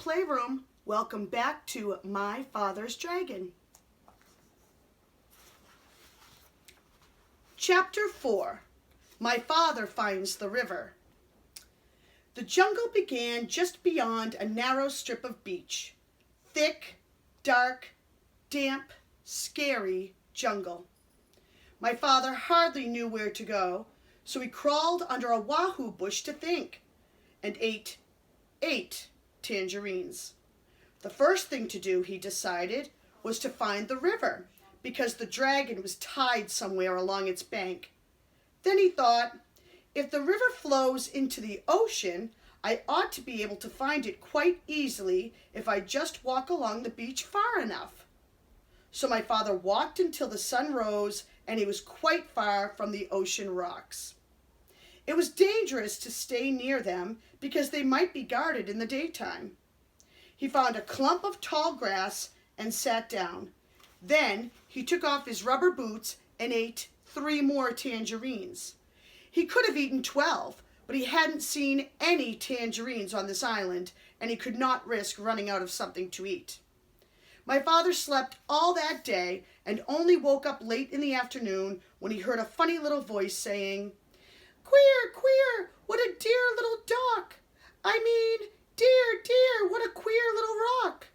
playroom. Welcome back to My Father's Dragon. Chapter 4. My Father Finds the River. The jungle began just beyond a narrow strip of beach. Thick, dark, damp, scary jungle. My father hardly knew where to go, so he crawled under a wahoo bush to think, and ate tangerines. The first thing to do, he decided, was to find the river, because the dragon was tied somewhere along its bank. Then he thought, if the river flows into the ocean, I ought to be able to find it quite easily if I just walk along the beach far enough. So my father walked until the sun rose, and he was quite far from the ocean rocks. It was dangerous to stay near them because they might be guarded in the daytime. He found a clump of tall grass and sat down. Then he took off his rubber boots and ate 3 more tangerines. He could have eaten 12, but he hadn't seen any tangerines on this island, and he could not risk running out of something to eat. My father slept all that day and only woke up late in the afternoon when he heard a funny little voice saying, "Queer, queer, what a dear little duck. Dear, what a queer little rock."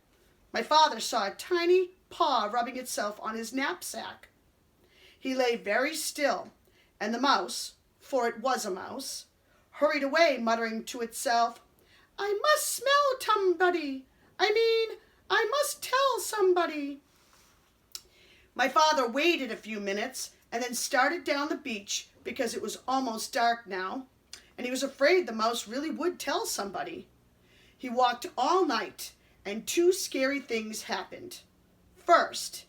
My father saw a tiny paw rubbing itself on his knapsack. He lay very still, and the mouse, for it was a mouse, hurried away muttering to itself, "I must smell somebody. I must tell somebody." My father waited a few minutes and then started down the beach because it was almost dark now, and he was afraid the mouse really would tell somebody. He walked all night, and 2 scary things happened. First,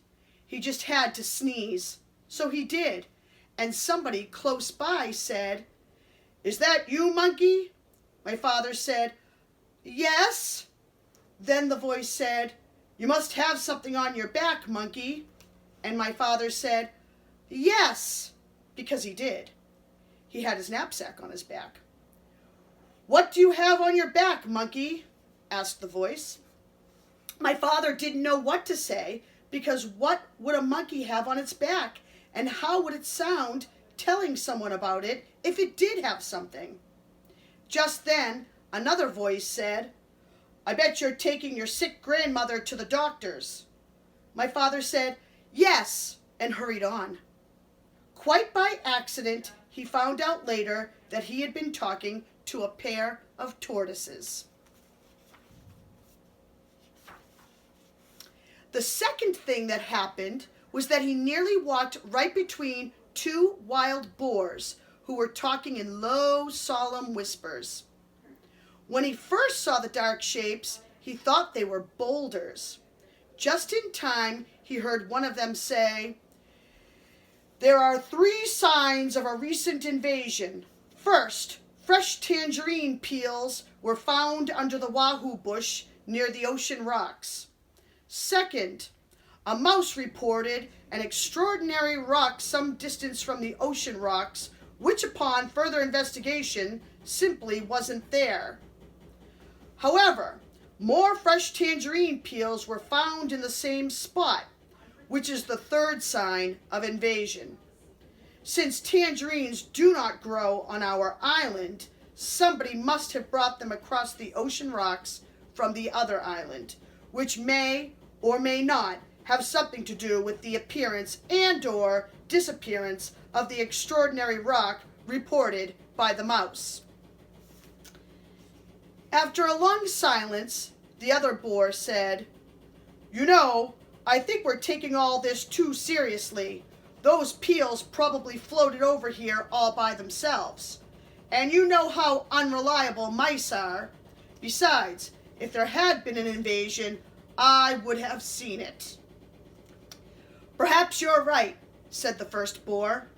he just had to sneeze, so he did, and somebody close by said, "Is that you, monkey?" My father said, "Yes." Then the voice said, "You must have something on your back, monkey." And my father said, "Yes," because he did. He had his knapsack on his back. "What do you have on your back, monkey?" asked the voice. My father didn't know what to say, because what would a monkey have on its back, and how would it sound telling someone about it if it did have something? Just then, another voice said, "I bet you're taking your sick grandmother to the doctor's." My father said, "Yes," and hurried on. Quite by accident, he found out later that he had been talking to a pair of tortoises. The second thing that happened was that he nearly walked right between 2 wild boars who were talking in low, solemn whispers. When he first saw the dark shapes, he thought they were boulders. Just in time, he heard one of them say, "There are 3 signs of a recent invasion. First, fresh tangerine peels were found under the wahoo bush near the ocean rocks. Second, a mouse reported an extraordinary rock some distance from the ocean rocks, which upon further investigation simply wasn't there. However, more fresh tangerine peels were found in the same spot, which is the 3rd sign of invasion. Since tangerines do not grow on our island, somebody must have brought them across the ocean rocks from the other island, which may or may not have something to do with the appearance and/or disappearance of the extraordinary rock reported by the mouse." After a long silence, the other boar said, "You know, I think we're taking all this too seriously. Those peels probably floated over here all by themselves. And you know how unreliable mice are. Besides, if there had been an invasion, I would have seen it." "Perhaps you're right," said the first boar.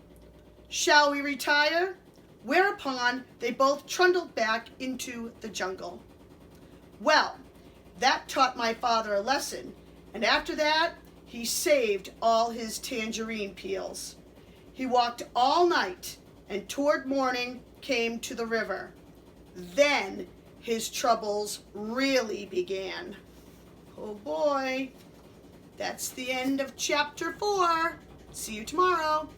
"Shall we retire?" Whereupon they both trundled back into the jungle. Well, that taught my father a lesson, and after that, he saved all his tangerine peels. He walked all night, and toward morning came to the river. Then his troubles really began. Oh boy, that's the end of chapter 4. See you tomorrow.